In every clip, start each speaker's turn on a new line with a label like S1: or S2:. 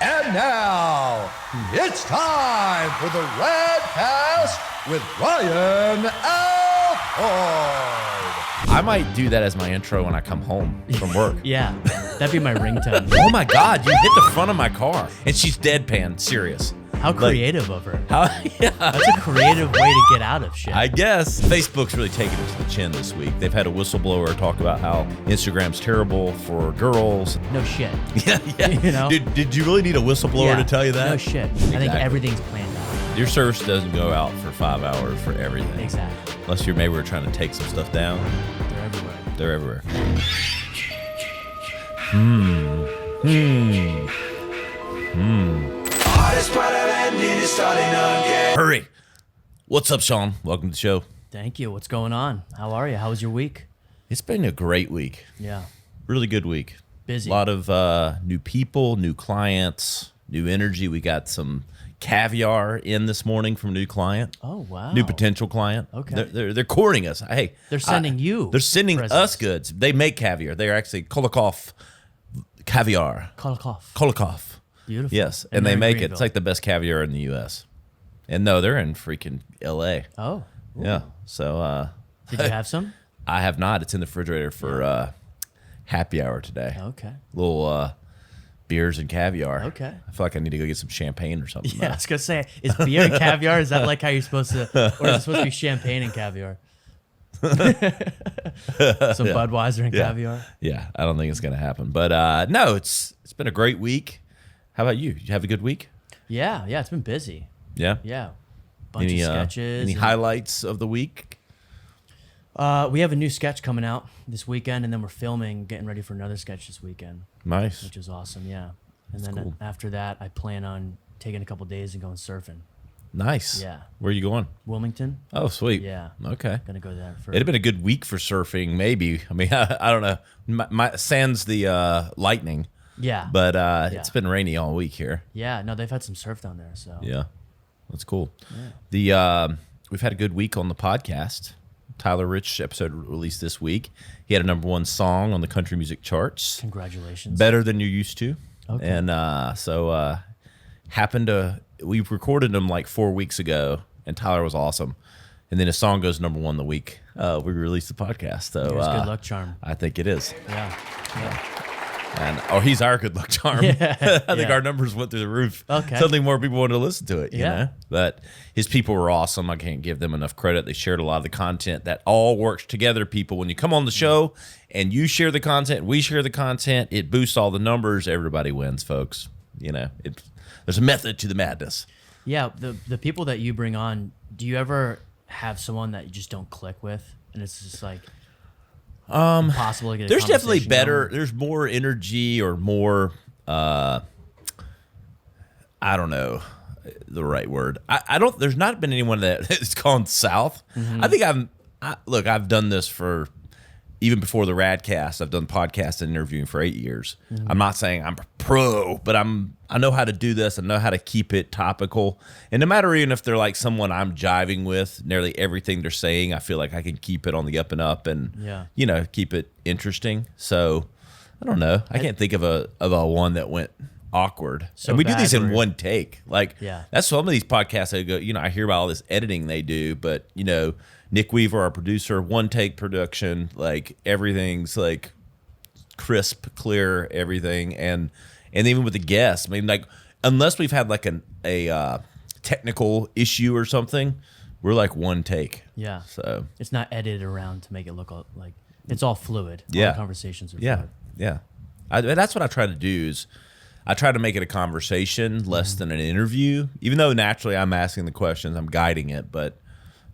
S1: And now, it's time for the Radcast with Ryan Alford.
S2: I might do that as my intro when I come home from work.
S3: Yeah, that'd be my ringtone.
S2: Oh my God, you hit the front of my car. And she's deadpan serious.
S3: How creative of her.
S2: Yeah.
S3: That's a creative way to get out of shit.
S2: I guess. Facebook's really taken it to the chin this week. They've had a whistleblower talk about how Instagram's terrible for girls.
S3: No shit.
S2: Yeah.
S3: You know?
S2: Did you really need a whistleblower to tell you that?
S3: No shit.
S2: Exactly.
S3: I think everything's planned out.
S2: Your service doesn't go out for 5 hours for everything.
S3: Exactly.
S2: Unless maybe we're trying to take some stuff down.
S3: They're everywhere.
S2: Hurry. What's up, Sean? Welcome to the show.
S3: Thank you. What's going on? How are you? How was your week?
S2: It's been a great week.
S3: Yeah.
S2: Really good week.
S3: Busy.
S2: A lot of new people, new clients, new energy. We got some caviar in this morning from a new client.
S3: Oh, wow.
S2: New potential client.
S3: Okay.
S2: They're courting us. Hey,
S3: They're sending you
S2: They're sending
S3: presents.
S2: us goods. They make caviar. They're actually Kolakov caviar. Kolakov.
S3: Beautiful.
S2: Yes, and
S3: they're
S2: they
S3: in
S2: make it.
S3: Greenville.
S2: It's like the best caviar in the U.S. And no, they're in freaking L.A.
S3: Oh. Ooh.
S2: Yeah. So
S3: Did you have some?
S2: I have not. It's in the refrigerator for happy hour today.
S3: Okay.
S2: Little beers and caviar.
S3: Okay.
S2: I feel like I need to go get some champagne or something.
S3: Yeah, I was going to say, is beer and caviar, is that like how you're supposed to, or is it supposed to be champagne and caviar? Some Budweiser and caviar?
S2: Yeah, I don't think it's going to happen. But no, it's been a great week. How about you? Did you have a good week?
S3: Yeah, it's been busy.
S2: Yeah?
S3: Yeah. Bunch of sketches.
S2: Any highlights of the week?
S3: We have a new sketch coming out this weekend, and then we're getting ready for another sketch this weekend.
S2: Nice.
S3: Which is awesome, yeah. And
S2: That's
S3: then
S2: cool.
S3: after that, I plan on taking a couple days and going surfing.
S2: Nice.
S3: Yeah.
S2: Where are you going?
S3: Wilmington.
S2: Oh, sweet.
S3: Yeah.
S2: Okay.
S3: Gonna go there for.
S2: It'd have been a good week for surfing, maybe. I mean, I don't know. Sans the lightning.
S3: Yeah.
S2: But it's been rainy all week here.
S3: Yeah. No, they've had some surf down there. So.
S2: Yeah, that's cool. Yeah. We've had a good week on the podcast. Tyler Rich episode released this week. He had a #1 song on the country music charts.
S3: Congratulations.
S2: Better than you used to.
S3: Okay.
S2: And we recorded him like 4 weeks ago, and Tyler was awesome. And then his song goes #1 the week we released the podcast. So
S3: Here's good luck charm.
S2: I think it is.
S3: Yeah.
S2: And he's our good luck charm.
S3: Yeah.
S2: I think our numbers went through the roof.
S3: Okay.
S2: Suddenly more people wanted to listen to it, you
S3: Yeah.
S2: know? But his people were awesome. I can't give them enough credit. They shared a lot of the content. That all works together, people. When you come on the show and you share the content, we share the content, it boosts all the numbers. Everybody wins, folks. You know, there's a method to the madness.
S3: Yeah. The people that you bring on, do you ever have someone that you just don't click with, and it's just like impossible to get?
S2: There's definitely better.
S3: Going?
S2: There's more energy or more. I don't know the right word. I don't. There's not been anyone that has gone south.
S3: Mm-hmm.
S2: I think I've done this for even before the Radcast. I've done podcast and interviewing for 8 years.
S3: Mm-hmm.
S2: I'm not saying I'm pro, but I know how to do this. I know how to keep it topical. And no matter even if they're like someone I'm jiving with, nearly everything they're saying, I feel like I can keep it on the up and up and, keep it interesting. So I don't know. I can't think of a one that went awkward.
S3: So
S2: and we do these in
S3: bad
S2: one take. Like that's some of these podcasts I go, I hear about all this editing they do, but Nick Weaver, our producer, one take production, like everything's like crisp, clear, everything. And even with the guests, I mean, like, unless we've had like a technical issue or something, we're like one take.
S3: Yeah.
S2: So
S3: it's not edited around to make it look like it's all fluid.
S2: Yeah.
S3: All the conversations are fluid.
S2: Yeah. That's what I try to do is I try to make it a conversation less than an interview, even though naturally I'm asking the questions, I'm guiding it, but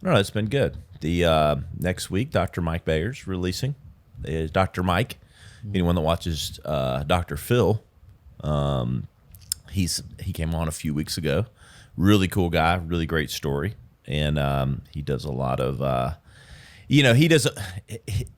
S2: I don't know, it's been good. The next week, Dr. Mike Bayer's releasing. Dr. Mike, anyone that watches Dr. Phil, he came on a few weeks ago. Really cool guy, really great story, and he does a lot of he doesn't,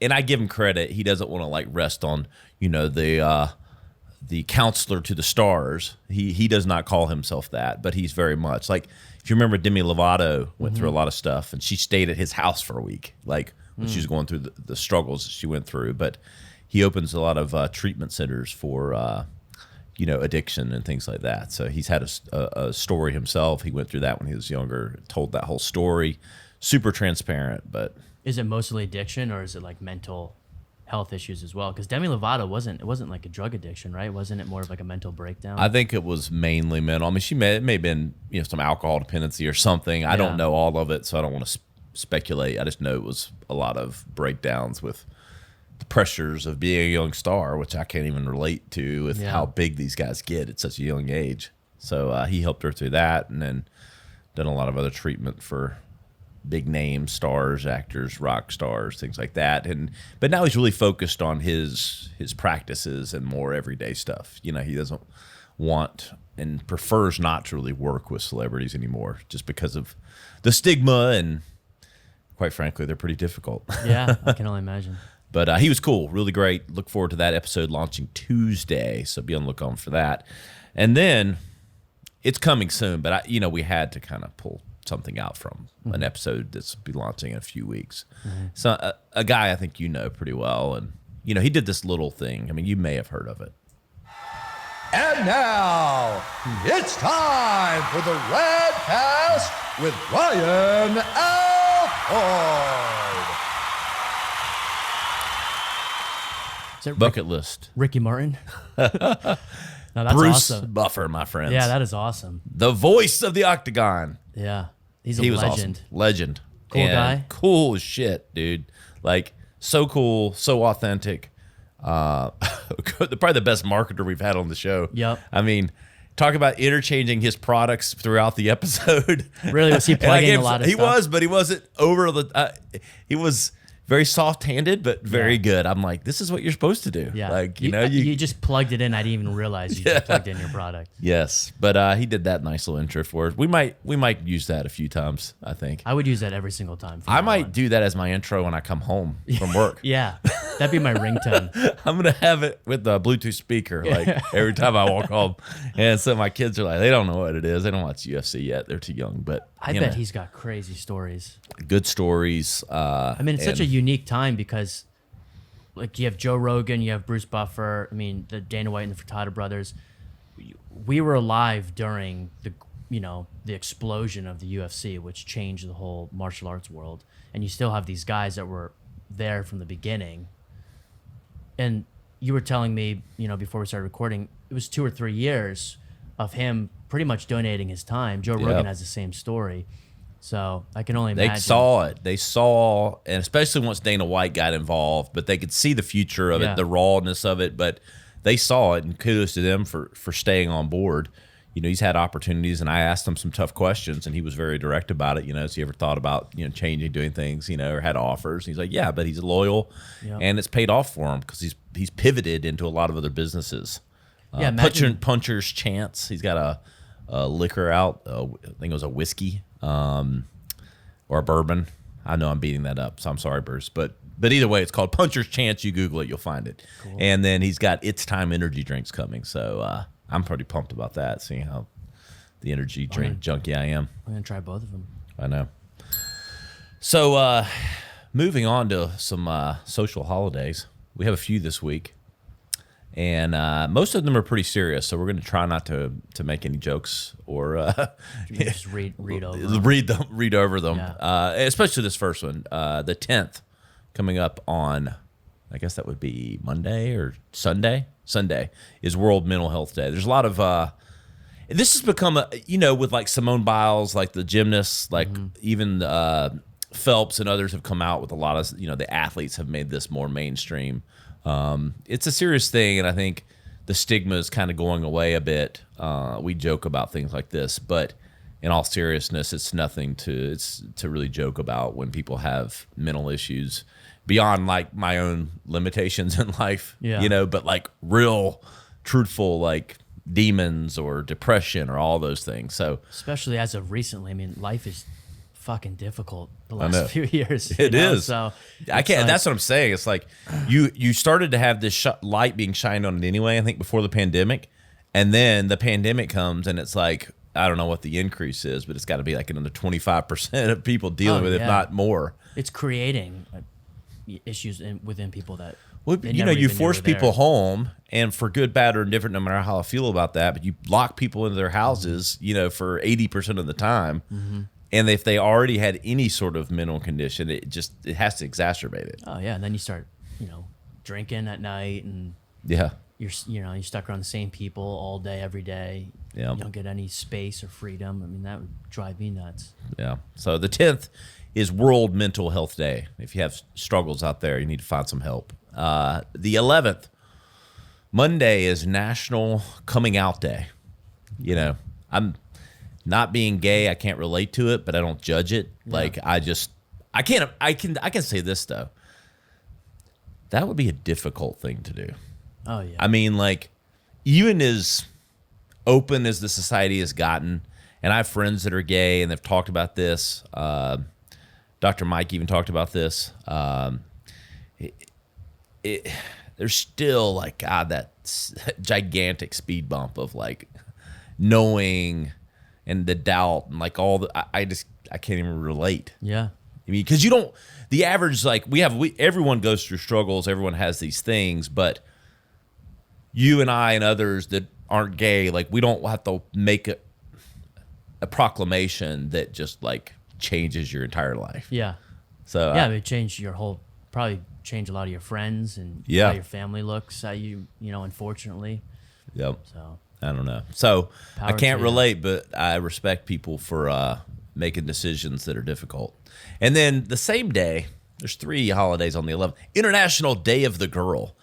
S2: and I give him credit. He doesn't want to like rest on the counselor to the stars. He does not call himself that, but he's very much like, if you remember, Demi Lovato went through a lot of stuff, and she stayed at his house for a week, like when she was going through the struggles she went through. But he opens a lot of treatment centers for addiction and things like that. So he's had a story himself. He went through that when he was younger, told that whole story. Super transparent, but
S3: Is it mostly addiction, or is it like mental health issues as well? Because Demi Lovato wasn't like a drug addiction, right? Wasn't it more of like a mental breakdown?
S2: I think it was mainly mental. I mean, it may have been some alcohol dependency or something. I don't know all of it, so I don't want to speculate. I just know it was a lot of breakdowns with the pressures of being a young star, which I can't even relate to with how big these guys get at such a young age. So he helped her through that, and then done a lot of other treatment for big name stars, actors, rock stars, things like that. But now he's really focused on his practices and more everyday stuff. He doesn't want and prefers not to really work with celebrities anymore, just because of the stigma, and quite frankly, they're pretty difficult.
S3: Yeah, I can only imagine.
S2: But he was cool, really great. Look forward to that episode launching Tuesday, so be on the lookout for that. And then it's coming soon, but we had to kind of pull something out from an episode that's be launching in a few weeks. So a guy I think pretty well, and he did this little thing. I mean, you may have heard of it.
S1: And now, it's time for the Radcast with Ryan Alford.
S3: Is it
S2: Bucket list.
S3: Ricky Martin? No, that's
S2: Bruce
S3: awesome.
S2: Buffer, my friends.
S3: Yeah, that is awesome.
S2: The voice of the Octagon.
S3: Yeah, he
S2: was
S3: legend.
S2: Awesome. Legend.
S3: Cool guy.
S2: Cool as shit, dude. Like, so cool, so authentic. Probably the best marketer we've had on the show.
S3: Yep.
S2: I mean, talk about interchanging his products throughout the episode.
S3: Really, was he plugging a lot of stuff?
S2: He was, but he wasn't over the. He was very soft-handed, but very good. I'm like, this is what you're supposed to do.
S3: Yeah.
S2: Like,
S3: you just plugged it in. I didn't even realize you just plugged in your product.
S2: Yes, but he did that nice little intro for us. We might use that a few times, I think.
S3: I would use that every single time.
S2: I might do that as my intro when I come home from work.
S3: Yeah, that'd be my ringtone.
S2: I'm going to have it with the Bluetooth speaker, like every time I walk home. And so my kids are like, they don't know what it is. They don't watch UFC yet. They're too young, but
S3: I bet he's got crazy stories.
S2: Good stories.
S3: I mean, it's such a unique time because, like, you have Joe Rogan, you have Bruce Buffer. I mean, the Dana White and the Furtado brothers. We were alive during the explosion of the UFC, which changed the whole martial arts world. And you still have these guys that were there from the beginning. And you were telling me, before we started recording, it was 2 or 3 years of him pretty much donating his time. Joe Rogan has the same story. So I can only imagine.
S2: They saw it. They saw, and especially once Dana White got involved, but they could see the future of it, the rawness of it, but they saw it, and kudos to them for staying on board. He's had opportunities, and I asked him some tough questions, and he was very direct about it. Has he ever thought about, changing, doing things, or had offers? And he's like, yeah, but he's loyal, and it's paid off for him because he's pivoted into a lot of other businesses. Puncher's Chance. He's got a liquor out. I think it was a whiskey or a bourbon. I know I'm beating that up, so I'm sorry, Bruce. But either way, it's called Puncher's Chance. You Google it, you'll find it. Cool. And then he's got It's Time energy drinks coming. So I'm pretty pumped about that, seeing how the energy drink junkie I am.
S3: I'm going to try both of them.
S2: I know. So moving on to some social holidays. We have a few this week. And most of them are pretty serious, so we're going to try not to make any jokes or
S3: just read over
S2: them. Yeah. Especially this first one, the 10th, coming up on, I guess that would be Monday or Sunday. Sunday is World Mental Health Day. There's a lot of this has become with like Simone Biles, like the gymnasts, like even Phelps and others have come out with a lot of the athletes have made this more mainstream. It's a serious thing, and I think the stigma is kind of going away a bit. We joke about things like this, but in all seriousness, it's nothing to really joke about when people have mental issues beyond like my own limitations in life, but like real, truthful, like demons or depression or all those things. So
S3: especially as of recently, I mean, life is fucking difficult the last few years.
S2: It is.
S3: So
S2: I can't. Like, that's what I'm saying. It's like you started to have this light being shined on it anyway. I think before the pandemic, and then the pandemic comes, and it's like I don't know what the increase is, but it's got to be like another 25% of people dealing with it, if not more.
S3: It's creating issues within people that.
S2: Well,
S3: They
S2: you
S3: never
S2: know, you
S3: even knew
S2: force
S3: were there.
S2: people home, and for good, bad, or indifferent, no matter how I feel about that, but you lock people into their houses, you know, for 80% of the time. And if they already had any sort of mental condition, it has to exacerbate it.
S3: Oh yeah, and then you start, you know, drinking at night, and
S2: Yeah.
S3: you're stuck around the same people all day, every day.
S2: Yeah.
S3: You don't get any space or freedom. I mean, that would drive me nuts.
S2: Yeah. So the 10th is World Mental Health Day. If you have struggles out there, you need to find some help. The 11th, Monday, is National Coming Out Day. You know, I'm not being gay. I can't relate to it, but I don't judge it.
S3: Yeah.
S2: Like I can say this though. That would be a difficult thing to do.
S3: Oh yeah.
S2: I mean, like, even as open as the society has gotten, and I have friends that are gay and they've talked about this. Dr. Mike even talked about this. There's still like, God, that gigantic speed bump of like knowing and the doubt and like all the, I can't even relate.
S3: yeah.
S2: I mean, because the average, like everyone goes through struggles, everyone has these things, but you and I and others that aren't gay, like we don't have to make a proclamation that just like changes your entire life.
S3: Yeah.
S2: So
S3: Yeah, it would change your probably change a lot of your friends and
S2: Yeah.
S3: how your family looks. How you know, unfortunately.
S2: Yep.
S3: So
S2: I don't know. So I
S3: Power
S2: can't
S3: to you.
S2: relate, but I respect people for making decisions that are difficult. And then the same day, there's 3 holidays on the 11th. International Day of the Girl.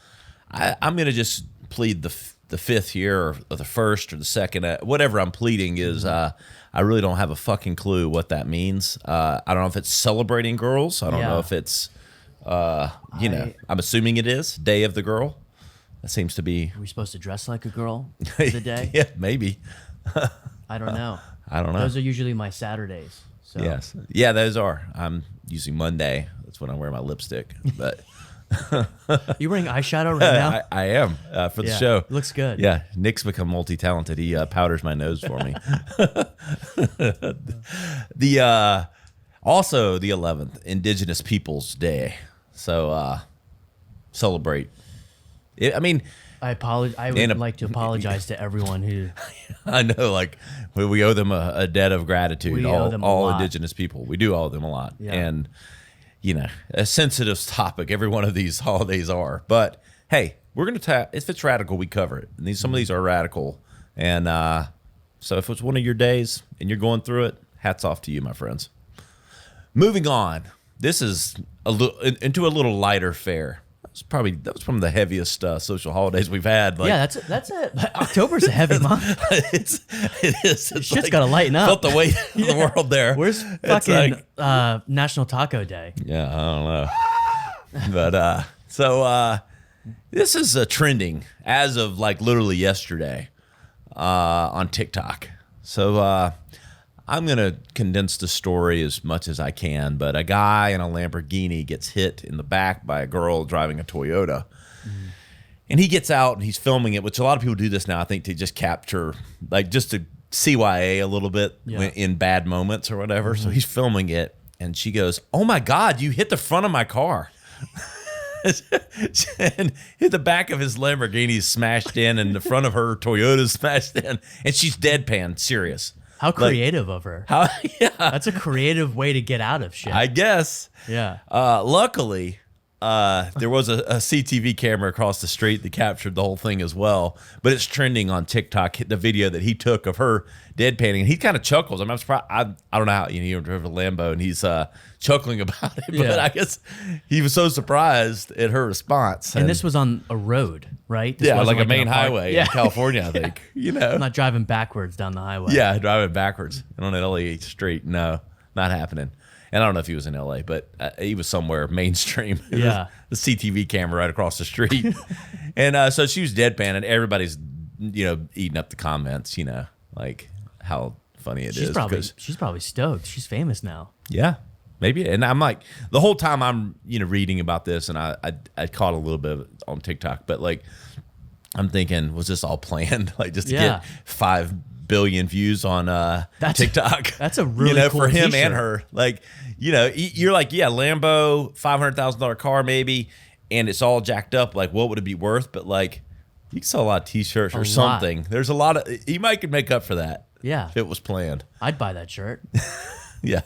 S2: I'm going to just plead the 5th here, or the 1st, or the 2nd. Whatever I'm pleading is I really don't have a fucking clue what that means. I don't know if it's celebrating girls. I don't know
S3: Yeah.
S2: if it's, I'm assuming it is Day of the Girl. That seems to be.
S3: are we supposed to dress like a girl for the day?
S2: Yeah, maybe.
S3: I don't know.
S2: I don't know.
S3: Those are usually my Saturdays. So
S2: Yes. Yeah, those are. I'm using Monday. That's when I wear my lipstick. But
S3: you wearing eyeshadow right now?
S2: I am for the
S3: Yeah,
S2: show.
S3: looks good.
S2: Yeah, Nick's become multi-talented. He powders my nose for me. Also the 11th, Indigenous Peoples Day. So celebrate.
S3: I apologize. I would like to apologize to everyone who.
S2: I know, like we owe them a debt of gratitude.
S3: We owe them a
S2: all
S3: lot.
S2: Indigenous people. We do owe them a lot.
S3: Yeah.
S2: And you know, a sensitive topic. Every one of these holidays are. But hey, we're gonna if it's radical, we cover it. And some of these are radical. And so if it's one of your days and you're going through it, hats off to you, my friends. Moving on. This is into a little lighter fare. That was one of the heaviest social holidays we've had. Like,
S3: Yeah, that's it. October's a heavy month.
S2: it is. It's
S3: Shit's gotta lighten up.
S2: Felt the weight of the world there.
S3: Where's
S2: It's
S3: fucking
S2: like-
S3: National Taco Day?
S2: Yeah, I don't know. But this is trending as of like literally yesterday on TikTok. So I'm going to condense the story as much as I can, but a guy in a Lamborghini gets hit in the back by a girl driving a Toyota. And he gets out and he's filming it, which a lot of people do this now, I think, to just capture, like just to CYA a little bit in bad moments or whatever. So he's filming it and she goes, "Oh my God, you hit the front of my car." And hit the back of his Lamborghini smashed in and the front of her Toyota smashed in. And she's deadpan serious.
S3: How creative of her.
S2: Yeah,
S3: That's a creative way to get out of shit.
S2: I guess.
S3: Yeah.
S2: Luckily, there was a CTV camera across the street that captured the whole thing as well. But it's trending on TikTok, the video that he took of her deadpanning. And he kind of chuckles. I'm surprised. I don't know how, he drove a Lambo and he's chuckling about it. But
S3: Yeah.
S2: I guess he was so surprised at her response.
S3: And this was on a road, right? This
S2: yeah,
S3: wasn't
S2: like a main
S3: in park-
S2: highway
S3: Yeah.
S2: in California, I think.
S3: I'm not driving backwards down the highway.
S2: Yeah, driving backwards on an LA street. No, not happening. And I don't know if he was in LA, but he was somewhere mainstream.
S3: Yeah.
S2: The CTV camera right across the street. And so she was deadpan, and everybody's, eating up the comments, like how funny it is.
S3: She's probably stoked. She's famous now.
S2: Yeah, maybe. And I'm like, the whole time I'm, reading about this, and I caught a little bit of it on TikTok, but like, I'm thinking, was this all planned? Like just to get 5 billion views on TikTok.
S3: That's a really cool
S2: for him
S3: t-shirt.
S2: and her. Like, you're like, yeah, Lambo, $500,000 car maybe, and it's all jacked up. Like, what would it be worth? But like, you can sell a lot of T-shirts or something. There's a lot of you might could make up for that.
S3: Yeah,
S2: if it was planned.
S3: I'd buy that shirt.
S2: Yeah.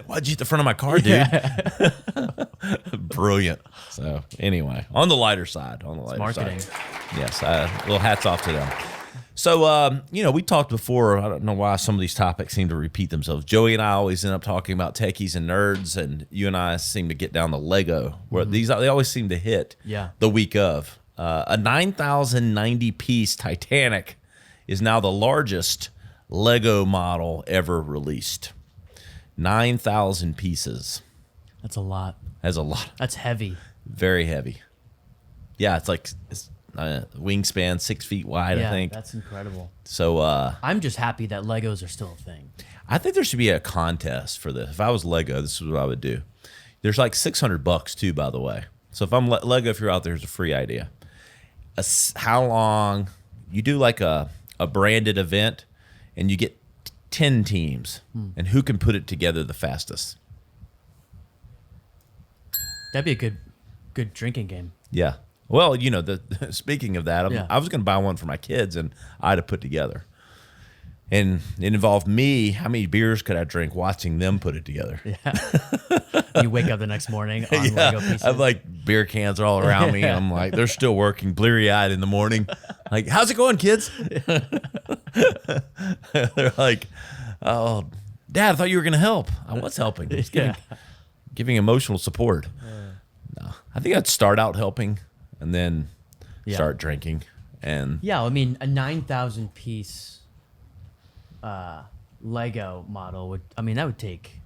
S2: Why'd you hit the front of my car, dude? Yeah. Brilliant. So anyway, on the lighter side,
S3: marketing.
S2: Yes, little hats off to them. So, we talked before. I don't know why some of these topics seem to repeat themselves. Joey and I always end up talking about techies and nerds, and you and I seem to get down the Lego, where they always seem to hit the week of. A 9,090 piece Titanic is now the largest Lego model ever released. 9,000 pieces.
S3: That's a lot.
S2: That's a lot.
S3: That's heavy.
S2: Very heavy. Yeah, it's wingspan 6 feet wide, I think.
S3: That's incredible.
S2: So
S3: I'm just happy that Legos are still a thing.
S2: I think there should be a contest for this. If I was Lego, this is what I would do. There's like $600 too, by the way. So if I'm Lego, if you're out there, here's a free idea. How long you do like a branded event, and you get 10 teams, and who can put it together the fastest?
S3: That'd be a good drinking game.
S2: Yeah. Well, speaking of that, I was going to buy one for my kids, and I had to put together. And it involved me. How many beers could I drink watching them put it together?
S3: Yeah. You wake up the next morning on Lego pieces.
S2: I have like beer cans are all around me. I'm like, they're still working, bleary-eyed in the morning. Like, how's it going, kids? They're like, oh, Dad, I thought you were going to help. I was helping. I was giving emotional support. No, I think I'd start out helping and then start drinking. And
S3: yeah, I mean, a 9,000 piece Lego model that would take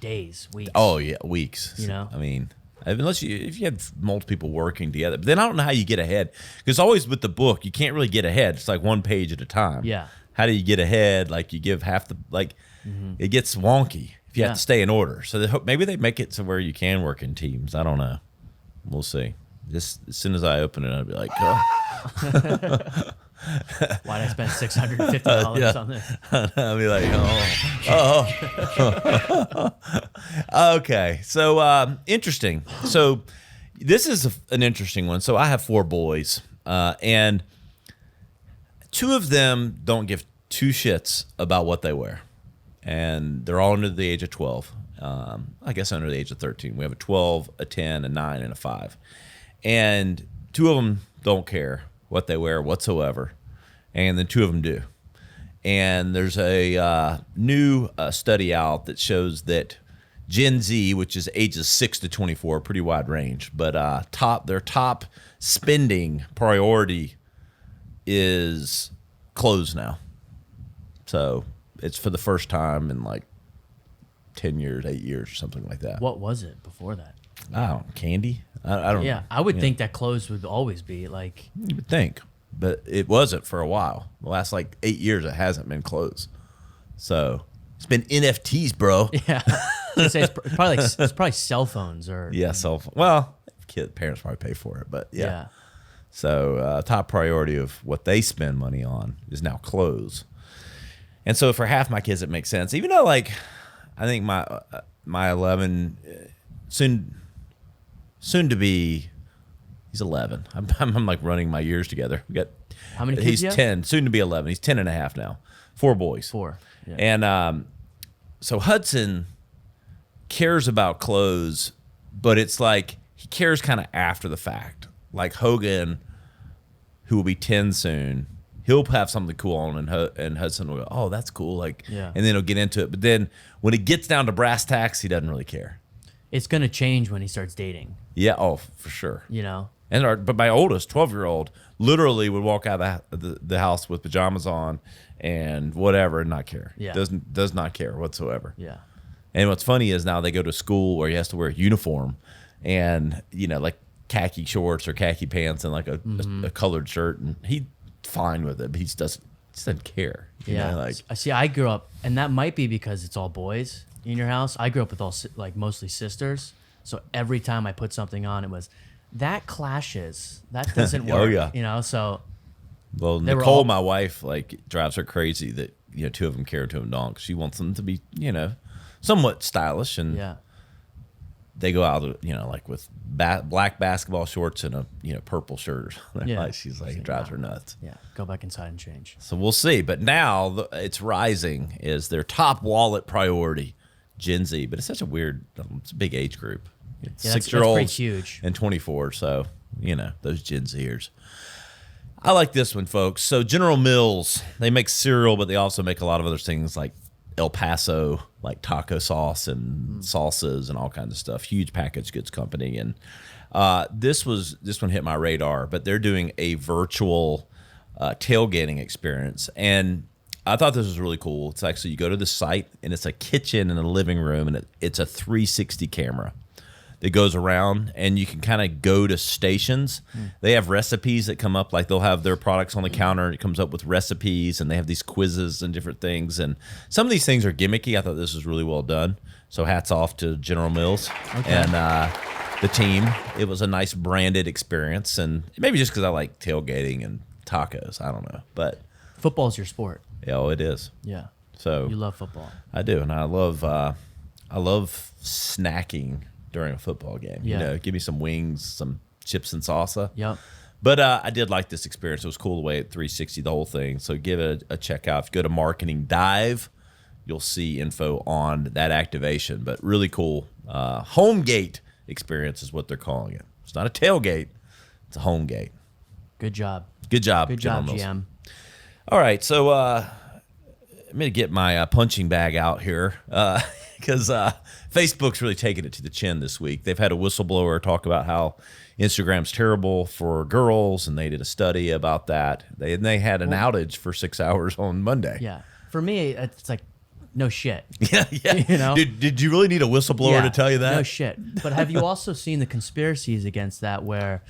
S3: days, weeks.
S2: Oh yeah, weeks.
S3: I
S2: mean, if you had multiple people working together, but then I don't know how you get ahead, because always with the book you can't really get ahead. It's like one page at a time.
S3: Yeah.
S2: How do you get ahead? Like you give half the it gets wonky if you have to stay in order. So maybe they make it to where you can work in teams. I don't know. We'll see. Just as soon as I open it, I'll be like, oh.
S3: Why'd I spend $650 on this?
S2: I'll be like, Okay. So interesting. So this is an interesting one. So I have 4 boys, and 2 of them don't give 2 shits about what they wear, and they're all under the age of 12. I guess under the age of 13. We have a 12, a 10, a 9, and a 5. And 2 of them don't care what they wear whatsoever, and then 2 of them do. And there's a new study out that shows that Gen Z, which is ages 6 to 24, pretty wide range, but their top spending priority is clothes now. So it's for the first time in like 10 years, 8 years, or something like that.
S3: What was it before that?
S2: I don't know, candy. I don't.
S3: Yeah, I would think that clothes would always be like.
S2: You would think, but it wasn't for a while. The last like 8 years, it hasn't been clothes. So it's been NFTs, bro.
S3: Yeah, it's probably cell phones or.
S2: Yeah, cell phone. Well, parents probably pay for it, but yeah. So top priority of what they spend money on is now clothes. And so for half my kids, it makes sense. Even though like, I think my 11 soon to be, he's 11. I'm like running my years together. We got
S3: how many kids?
S2: He's
S3: you have?
S2: 10, soon to be 11. He's 10 and a half now. 4 boys.
S3: 4. Yeah.
S2: And so Hudson cares about clothes, but it's like he cares kind of after the fact. Like Hogan, who will be 10 soon, he'll have something cool on, and Hudson will go, oh, that's cool. Like, and then he'll get into it. But then when it gets down to brass tacks, he doesn't really care.
S3: It's going to change when he starts dating.
S2: Yeah, oh, for sure.
S3: But
S2: my oldest, 12-year-old, literally would walk out of the house with pajamas on and whatever and not care.
S3: Yeah.
S2: Does not care whatsoever.
S3: Yeah.
S2: And what's funny is now they go to school where he has to wear a uniform and, like khaki shorts or khaki pants and like a colored shirt, and he's fine with it, but he doesn't care. You know, like,
S3: see, I grew up, and that might be because it's all boys in your house. I grew up with all mostly sisters, so every time I put something on, it was that clashes. That doesn't work.
S2: Oh yeah.
S3: So.
S2: Well, Nicole, my wife, like drives her crazy that 2 of them care, 2 of them don't. 'Cause she wants them to be somewhat stylish and they go out, like with black basketball shorts and a purple shirt or something.
S3: Yeah.
S2: Like, she's like, it drives her nuts.
S3: Yeah, go back inside and change.
S2: So we'll see. But now it's rising is their top wallet priority, Gen Z. But it's such a weird, it's a big age group. It's
S3: Yeah, that's
S2: 6-year-olds
S3: pretty huge.
S2: and 24. So, those Gen Zers. I like this one, folks. So General Mills, they make cereal, but they also make a lot of other things like El Paso, like taco sauce and salsas and all kinds of stuff. Huge packaged goods company. And this one hit my radar, but they're doing a virtual tailgating experience. And I thought this was really cool. It's actually, you go to the site and it's a kitchen and a living room, and it's a 360 camera that goes around, and you can kind of go to stations. They have recipes that come up, like they'll have their products on the counter, and it comes up with recipes, and they have these quizzes and different things. And some of these things are gimmicky. I thought this was really well done. So hats off to General Mills and the team. It was a nice branded experience, and maybe just because I like tailgating and tacos, I don't know. But
S3: Football's your sport.
S2: yeah, it is.
S3: Yeah.
S2: So
S3: You love football.
S2: I do, and I love snacking during a football game.
S3: Yeah.
S2: Give me some wings, some chips and salsa.
S3: Yep.
S2: But I did like this experience. It was cool the way at 360, the whole thing. So give it a check out. If you go to Marketing Dive, you'll see info on that activation. But really cool. Homegate experience is what they're calling it. It's not a tailgate. It's a homegate.
S3: Good job.
S2: Good job,
S3: Good
S2: General
S3: job,
S2: Mills.
S3: GM.
S2: All right, so I'm going to get my punching bag out here because Facebook's really taking it to the chin this week. They've had a whistleblower talk about how Instagram's terrible for girls, and they did a study about that. They had an outage for 6 hours on Monday.
S3: Yeah. For me, it's like, no shit.
S2: Yeah. Did you really need a whistleblower to tell you that?
S3: No shit. But have you also seen the conspiracies against that where,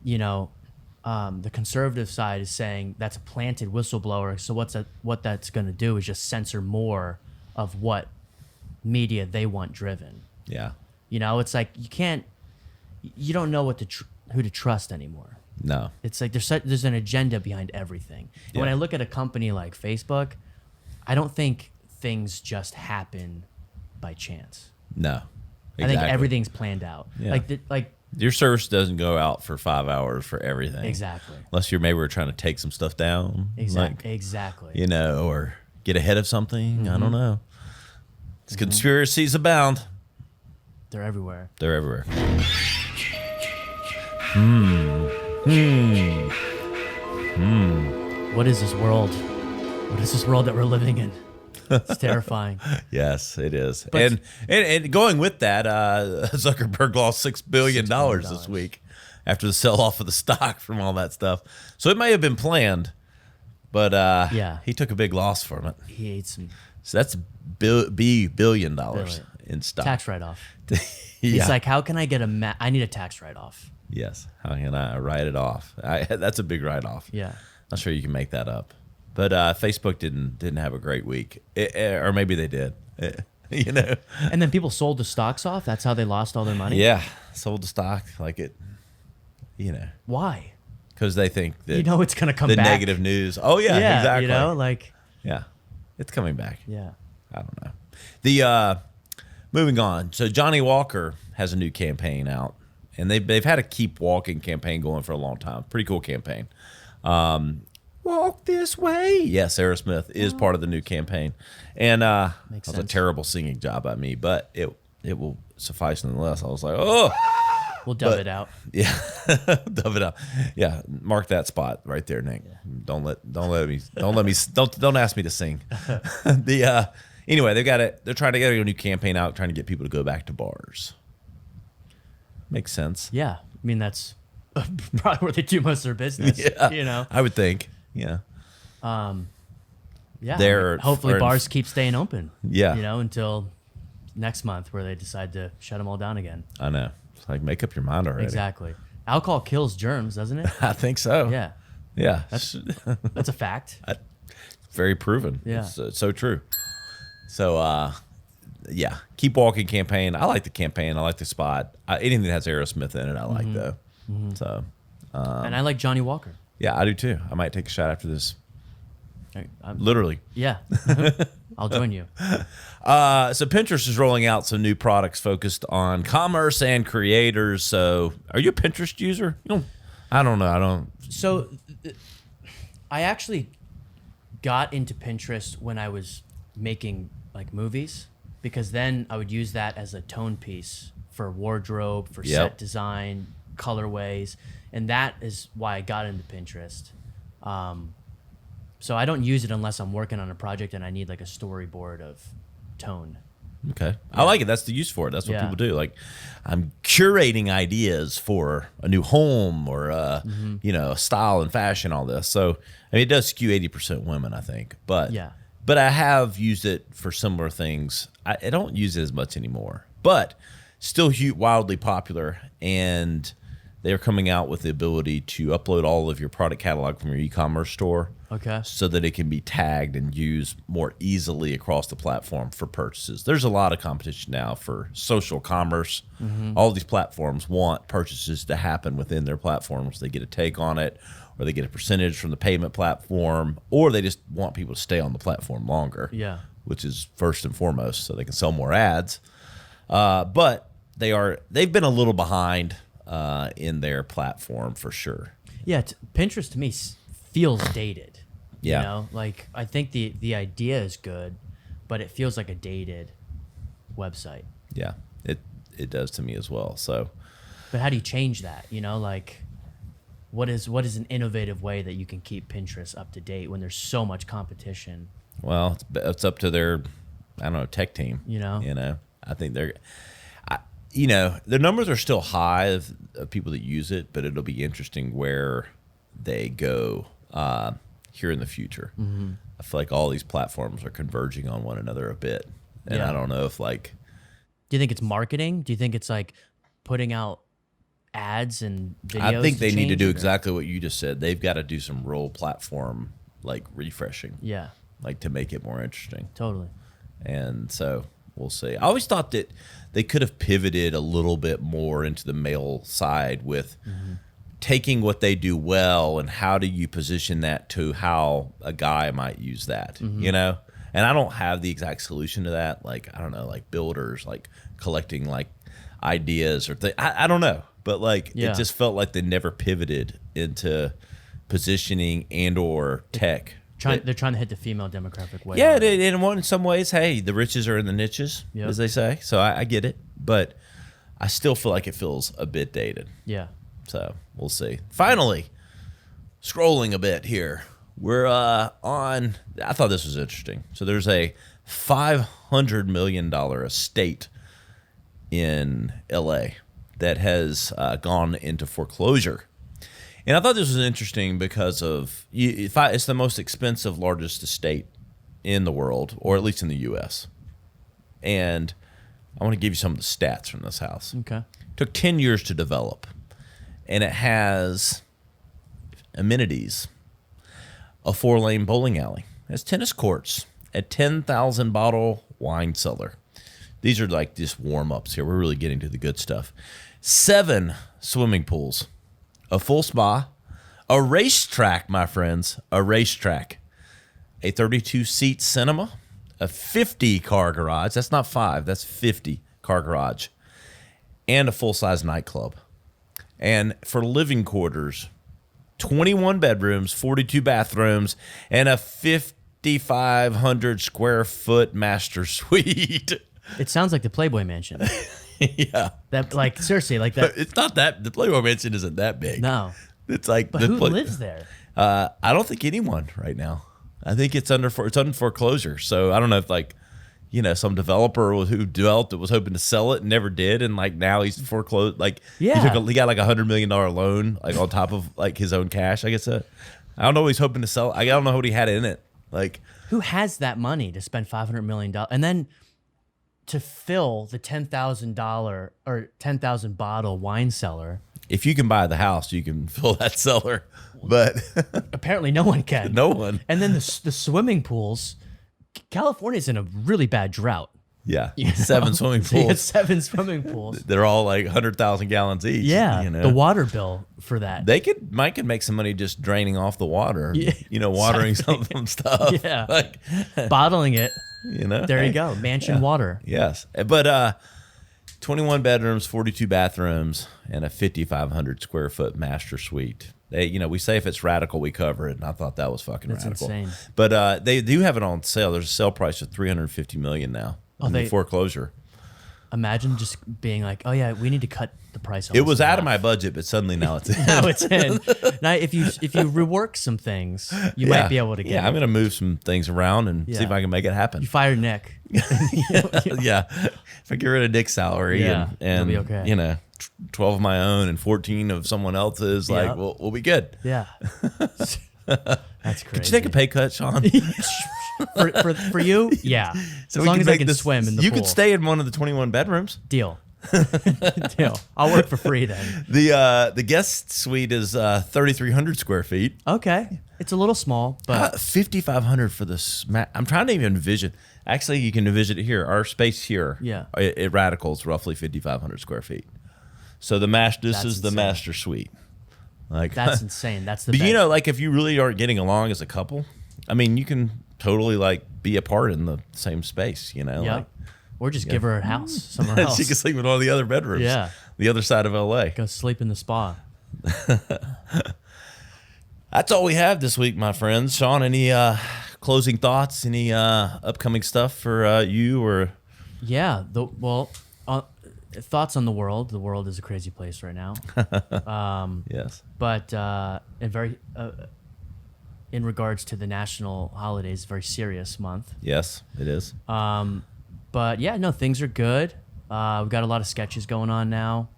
S3: the conservative side is saying that's a planted whistleblower. So what that's going to do is just censor more of what media they want driven.
S2: Yeah.
S3: It's like you don't know who to trust anymore.
S2: No.
S3: It's like there's an agenda behind everything. And when I look at a company like Facebook, I don't think things just happen by chance.
S2: No. Exactly.
S3: I think everything's planned out.
S2: Yeah.
S3: Like
S2: your service doesn't go out for 5 hours for everything.
S3: Exactly.
S2: Unless maybe we're trying to take some stuff down.
S3: Exactly.
S2: Or get ahead of something. I don't know. It's conspiracies abound.
S3: They're everywhere.
S2: They're everywhere.
S3: What is this world? What is this world that we're living in? It's terrifying.
S2: Yes, it is.
S3: But-
S2: And going with that, Zuckerberg lost $6 billion this week after the sell-off of the stock from all that stuff. So it may have been planned, but he took a big loss from it.
S3: He ate some
S2: So that's $1 billion in stock.
S3: tax write-off.
S2: Yeah.
S3: He's like, how can I get I need a tax write-off.
S2: Yes. How can I write it off? That's a big write-off.
S3: Yeah.
S2: Not sure you can make that up. But Facebook didn't have a great week. Or maybe they did.
S3: And then people sold the stocks off. That's how they lost all their money.
S2: Yeah. Sold the stock like it,
S3: Why?
S2: because they think that
S3: It's gonna come
S2: the
S3: back.
S2: negative news. Oh, yeah, exactly.
S3: Like.
S2: Yeah. It's coming back.
S3: Yeah.
S2: I don't know. The moving on. So Johnnie Walker has a new campaign out, and they've had a Keep Walking campaign going for a long time. Pretty cool campaign. Walk this way. Yes, Aerosmith is part of the new campaign, and that was a
S3: sense.
S2: terrible singing job by me, but it will suffice nonetheless. I was like, oh.
S3: We'll dub it out.
S2: Yeah, dub it out. Yeah, mark that spot right there, Nick. Yeah. Don't ask me to sing. Anyway, they're trying to get a new campaign out, trying to get people to go back to bars. Makes sense.
S3: Yeah. I mean, that's probably where they do most of their business.
S2: Yeah, I would think. Yeah.
S3: Yeah. Hopefully bars keep staying open.
S2: Yeah.
S3: Until next month where they decide to shut them all down again.
S2: I know. It's like, make up your mind already.
S3: Exactly. Alcohol kills germs, doesn't it?
S2: I think so.
S3: Yeah.
S2: Yeah.
S3: That's a fact.
S2: Very proven.
S3: Yeah.
S2: It's so true. So, Keep Walking campaign. I like the campaign. I like the spot. Anything that has Aerosmith in it, I like, though. So,
S3: and I like Johnnie Walker.
S2: yeah, I do too. I might take a shot after this.
S3: I'm-
S2: Literally.
S3: Yeah. I'll join you.
S2: So Pinterest is rolling out some new products focused on commerce and creators. So are you a Pinterest user? I don't know.
S3: So I actually got into Pinterest when I was making like movies, because then I would use that as a tone piece for wardrobe, for set design, colorways, and that is why I got into Pinterest. So I don't use it unless I'm working on a project and I need like a storyboard of tone.
S2: Okay. I like it. That's the use for it. That's what people do. Like, I'm curating ideas for a new home or, style and fashion, all this. So, I mean, it does skew 80% women, I think. But I have used it for similar things. I don't use it as much anymore. But still wildly popular. And they're coming out with the ability to upload all of your product catalog from your e-commerce store.
S3: Okay.
S2: So that it can be tagged and used more easily across the platform for purchases. There's a lot of competition now for social commerce. All these platforms want purchases to happen within their platforms. They get a take on it, or they get a percentage from the payment platform, or they just want people to stay on the platform longer.
S3: Yeah.
S2: Which is first and foremost, so they can sell more ads. But they've been a little behind in their platform for sure.
S3: Yeah, Pinterest to me feels dated.
S2: Yeah.
S3: You know, like I think the idea is good, but it feels like a dated website.
S2: Yeah, it does to me as well. So,
S3: but how do you change that? You know, like what is an innovative way that you can keep Pinterest up to date when there's so much competition?
S2: Well, it's up to their, I don't know, tech team.
S3: You know,
S2: I think their numbers are still high of people that use it, but it'll be interesting where they go here in the future. I feel like all these platforms are converging on one another a bit, and I don't know if like.
S3: Do you think it's marketing? Do you think it's like putting out ads and videos?
S2: I think they need to do exactly what you just said. They've got to do some real platform like refreshing.
S3: Yeah.
S2: Like to make it more interesting.
S3: Totally.
S2: And so we'll see. I always thought that they could have pivoted a little bit more into the male side with taking what they do well and how do you position that to how a guy might use that, you know? And I don't have the exact solution to that. Like, I don't know, like builders, like collecting like ideas or things. I don't know. But like, it just felt like they never pivoted into positioning and or tech.
S3: They're trying to hit the female demographic way.
S2: Yeah, in some ways, hey, the riches are in the niches, as they say. So I get it. But I still feel like it feels a bit dated.
S3: Yeah.
S2: So we'll see. Finally, scrolling a bit here. We're on, I thought this was interesting. So there's a $500 million estate in L.A. that has gone into foreclosure. And I thought this was interesting because of it's the most expensive, largest estate in the world, or at least in the U.S. And I want to give you some of the stats from this house.
S3: Okay.
S2: It took 10 years to develop, and it has amenities, a 4-lane bowling alley, it has tennis courts, a 10,000 bottle wine cellar. These are like just warm-ups here. We're really getting to the good stuff. 7 swimming pools, a full spa, a racetrack, my friends, a racetrack, a 32-seat cinema, a 50-car garage. That's not 5, that's 50-car garage, and a full-size nightclub. And for living quarters, 21 bedrooms, 42 bathrooms, and a 5,500 square foot master suite.
S3: It sounds like the Playboy Mansion.
S2: Yeah.
S3: That, like, seriously, like that.
S2: It's not that, the Playboy Mansion isn't that big.
S3: No.
S2: It's like,
S3: but who lives there?
S2: I don't think anyone right now. I think it's under foreclosure. So I don't know if like, some developer who developed it was hoping to sell it and never did, and like now he's foreclosed. Like he got like $100 million loan like on top of like his own cash. I guess I don't know what he's hoping to sell. I don't know what he had in it. Like
S3: who has that money to spend $500 million and then to fill the $10,000 or 10,000 bottle wine cellar?
S2: If you can buy the house, you can fill that cellar, but
S3: apparently no one can.
S2: No one.
S3: And then the swimming pools. California's in a really bad drought.
S2: Yeah, 7 swimming pools.
S3: So 7 swimming pools.
S2: They're all like 100,000 gallons each.
S3: Yeah, the water bill for that.
S2: Mike could make some money just draining off the water. Yeah, watering some stuff.
S3: Yeah,
S2: like
S3: bottling it
S2: You know,
S3: There you go. Mansion water.
S2: Yes, but 21 bedrooms, 42 bathrooms, and a 5,500 square foot master suite. We say if it's radical, we cover it, and I thought that was fucking
S3: That's
S2: radical.
S3: insane.
S2: But they do have it on sale. There's a sale price of $350 million now. On the foreclosure.
S3: Imagine just being like, "Oh yeah, we need to cut the price." On
S2: It
S3: this
S2: was
S3: in
S2: out of
S3: half."
S2: my budget, but suddenly now it's in.
S3: Now it's in. Now, if you rework some things, you might be able to get.
S2: Yeah,
S3: it.
S2: I'm gonna move some things around and see if I can make it happen.
S3: You fire Nick.
S2: Yeah, if I get rid of Nick's salary and
S3: it'll be okay.
S2: 12 of my own and 14 of someone else's, like we'll be good.
S3: Yeah. That's crazy.
S2: Could you take a pay cut, Sean?
S3: for you? Yeah.
S2: So
S3: as
S2: we
S3: long
S2: can
S3: as I
S2: make
S3: can
S2: this,
S3: swim in the
S2: you
S3: pool.
S2: could stay in one of the 21 bedrooms.
S3: Deal. Deal. I'll work for free then.
S2: The guest suite is 3,300 square feet.
S3: Okay. It's a little small, but
S2: 5,500 for this. I'm trying to even envision. Actually, you can envision it here. Our space here, it radicals roughly 5,500 square feet. So this is the master suite. Like
S3: that's insane. That's the.
S2: But
S3: best.
S2: like if you really aren't getting along as a couple, I mean, you can totally like be apart in the same space.
S3: Yeah.
S2: Like,
S3: or just give her a house somewhere else.
S2: She can sleep in one of the other bedrooms.
S3: Yeah.
S2: The other side of LA.
S3: Go sleep in the spa.
S2: That's all we have this week, my friends. Sean, any closing thoughts? Any upcoming stuff for you or? Yeah.
S3: Thoughts on the world. The world is a crazy place right now.
S2: Yes.
S3: But in regards to the national holidays, very serious month.
S2: Yes, it is.
S3: But yeah, no, things are good. We've got a lot of sketches going on now.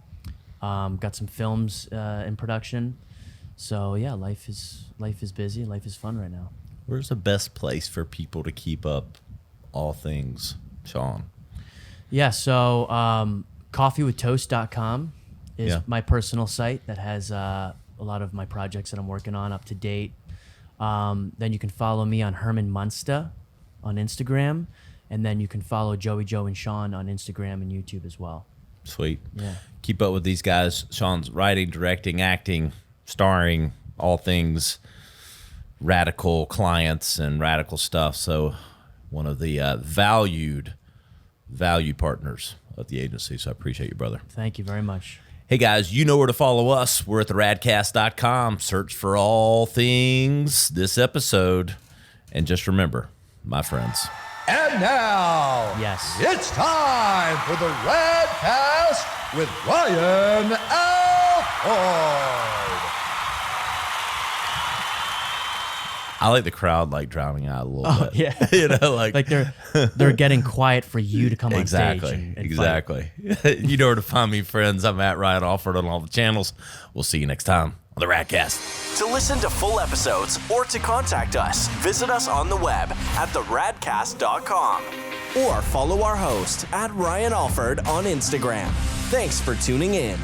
S3: Got some films in production. So yeah, life is busy. Life is fun right now.
S2: Where's the best place for people to keep up all things, Sean?
S3: Yeah, so coffeewithtoast.com is my personal site that has a lot of my projects that I'm working on up to date. Then you can follow me on Herman Munsta on Instagram. And then you can follow Joey, Joe, and Sean on Instagram and YouTube as well.
S2: Sweet.
S3: Yeah.
S2: Keep up with these guys. Sean's writing, directing, acting, starring, all things radical clients and radical stuff. So one of the valued partners of the agency. So I appreciate you, brother.
S3: Thank you very much.
S2: Hey, guys, you know where to follow us. We're at the radcast.com. Search for all things this episode. And just remember, my friends.
S1: And now, it's time for the Radcast with Ryan Alford.
S2: I like the crowd like drowning out a little bit.
S3: Yeah. Like they're getting quiet for you to come on stage.
S2: Exactly. You know where to find me, friends. I'm at Ryan Alford on all the channels. We'll see you next time on the Radcast.
S4: To listen to full episodes or to contact us, visit us on the web at theradcast.com or follow our host at Ryan Alford on Instagram. Thanks for tuning in.